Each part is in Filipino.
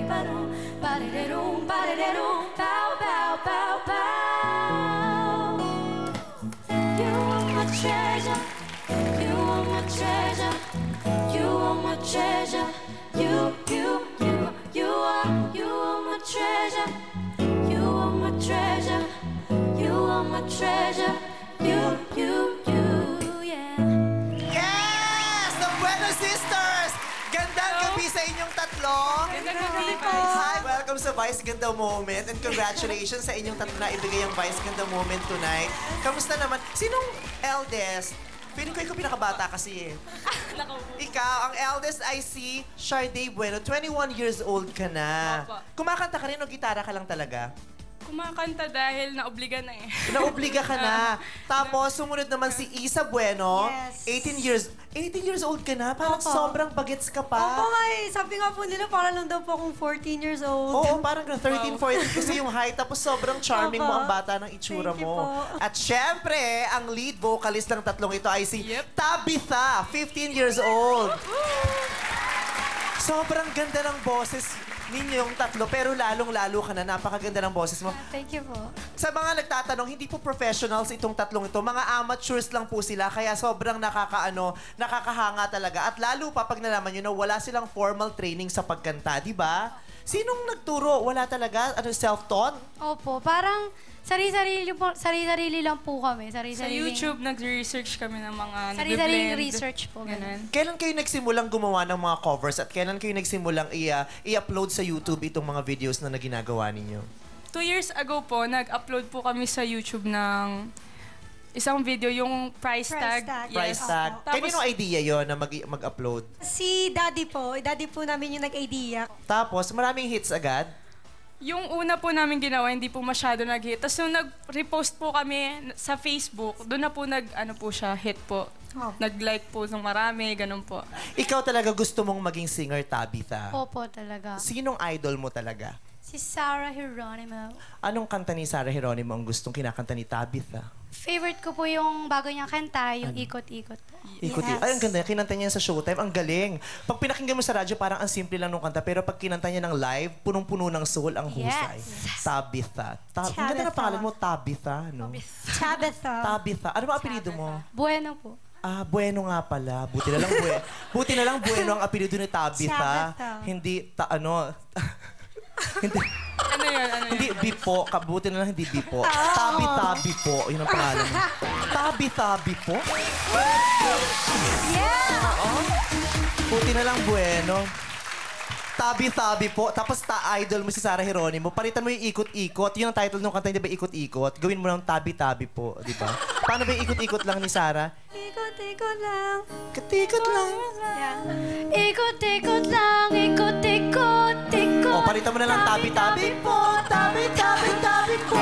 ba-dum, ba-da-da-dum, ba-da-da-dum, bow, bow, bow, bow. You are my treasure, you are my treasure, you are my treasure, you are my treasure, you are my treasure, you are my treasure, you, yeah. Yes! The Bueno Sisters! Gandang gabi sa inyong tatlo. Gandang gabi po. Hi, welcome sa Vice Ganda Moment and congratulations sa inyong tatlo na ibigay ang Vice Ganda Moment tonight. Kamusta naman? Sinong eldest? Feeling ko ikaw pinakabata kasi eh. Ikaw, ang eldest ay si Sharday Bueno. 21 years old ka na. Opo. Kumakanta ka rin o gitara ka lang talaga? Kumakanta dahil naobliga na eh. Naobliga ka na. Tapos, sumunod naman si Isa Bueno. Yes. 18 years old ka na? Parang Opo. sobrang bagets ka pa. Opo nga eh. Sabi nga po nila, parang lang daw po akong 14 years old. Oo, parang 13, 14 kasi yung height. Tapos sobrang charming Opo. mo ang bata ng itsura Thank you mo. po. At syempre, ang lead vocalist ng tatlong ito ay si Yep. Tabitha, 15 years old. Sobrang ganda ng boses ninyong tatlo, pero lalong-lalo ka na. Napakaganda ng boses mo. Thank you po. Sa mga nagtatanong, hindi po professionals itong tatlong ito. Mga amateurs lang po sila, kaya sobrang nakakahanga talaga. At lalo pa pag nalaman nyo na wala silang formal training sa pagkanta, di ba? Sinong nagturo? Wala talaga? Ano, self-taught? Opo, parang sarili-sarili lang po kami. Sa Sarili-sariling, YouTube, nag-research kami ng mga Sarili-sariling nag-blend. research po. Ganun. Kailan kayo nagsimulang gumawa ng mga covers at kailan kayo nagsimulang i-upload sa YouTube itong mga videos na ginagawa ninyo? 2 years ago po, nag-upload po kami sa YouTube ng isang video, yung price tag. Price tag. Tapos, Kaninong idea yon na mag-upload? Si Daddy po. Daddy po namin yung nag-idea. Tapos, maraming hits agad? yung una po namin ginawa, hindi po masyado nag-hit. Tapos nung nag-repost po kami sa Facebook, doon na po hit po. Oh. Nag-like po ng marami, ganun po. Ikaw talaga gusto mong maging singer, Tabitha? Opo talaga. Sinong idol mo talaga? Si Sarah Geronimo. Anong kanta ni Sarah Geronimo ang gustong kinakanta ni Tabitha? Favorite ko po yung bago niyang kanta, yung Ikot-Ikot po. Ikot. Yes. Ay, ang ganda. Kinanta niya sa Showtime. Ang galing. Pag pinakinggan mo sa radyo, parang ang simple lang nung kanta. Pero pag kinanta niya ng live, punong-puno ng soul ang husay. Yes. Tabitha. Ang ganda na pangalan mo, Tabitha, no? Tabitha. Tabitha. Ano ba apelido mo? Bueno po. Ah, Bueno nga pala. Buti na lang Buti na lang Bueno ang apelido ni Tabitha. Tabitha. Hindi hindi Ano yun? hindi Bipo. Kabuti na lang hindi Bipo. Tabi-tabi po. Yun ang pangalan mo. Tabi-tabi po? Yeah! Buti na lang Bueno. Tabi-tabi po. Tapos idol mo si Sarah Geronimo. Palitan mo yung ikot-ikot. Yun ang title ng kanta, di ba? Ikot-ikot. Gawin mo lang tabi-tabi po, di ba? Paano ba yung ikot-ikot lang ni Sarah? Ikot-ikot lang. Ikot-ikot lang. Yeah. Ikot-ikot lang, ikot-ikot-ikot. O, palitan mo na lang tabi-tabi po. Tabi-tabi-tabi po.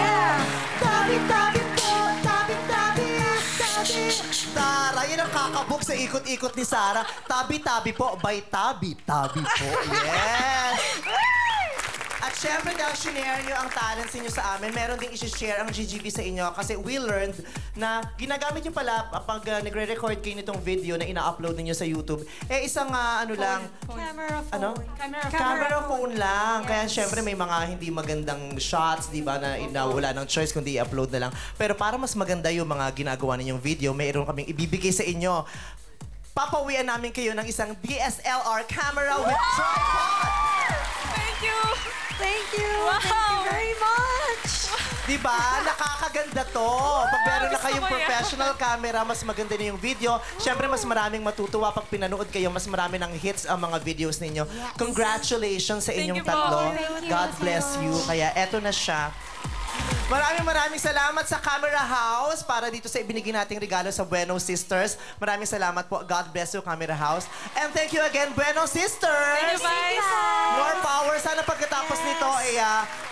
Tabi-tabi po. Tabi-tabi. Tabi. Sarah, yun ang kakabog sa ikot-ikot ni Sarah. Tabi-tabi po by Tabi-tabi po. Yes! At syempre, dahil shinare nyo ang talents niyo sa amin, meron ding isi-share ang GGB sa inyo kasi we learned na ginagamit nyo pala pag nagre-record kayo nitong video na ina-upload niyo sa YouTube, eh isang lang, Camera phone. ano? Camera phone lang. Kaya syempre may mga hindi magandang shots, di ba, na wala ng choice kundi i-upload na lang. Pero para mas maganda yung mga ginagawa ninyong video, mayroon kaming ibibigay sa inyo. Papawian namin kayo ng isang DSLR camera with tripod. Thank you! Thank you. Wow. Thank you very much. Di ba? Nakakaganda to. Pag meron na gusto kayong ko yan. professional camera, mas maganda na yung video. Siyempre, mas maraming matutuwa pag pinanood kayo. Mas marami ng hits ang mga videos ninyo. Congratulations sa Thank inyong you po. tatlo. Thank you. God bless you. Kaya eto na siya. Maraming salamat sa Camera House para dito sa ibinigay nating regalo sa Bueno Sisters. Maraming salamat po. God bless you, Camera House. And thank you again, Bueno Sisters! Thank you, guys! More power. Sana pagkatapos nito ay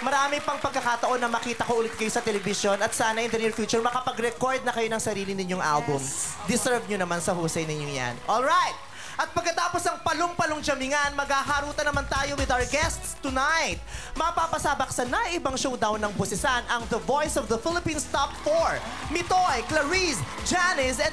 marami pang pagkakataon na makita ko ulit kayo sa telebisyon at sana in the near future makapag-record na kayo ng sarili ninyong album. Deserve nyo naman sa husay ninyo yan. Alright! At pagkatapos ng palong-palong jamingan, maghaharutan naman tayo with our guests tonight. Mapapasabak sa naibang showdown ng busisan ang The Voice of the Philippines Top 4. Mitoy, Clarice, Janice, and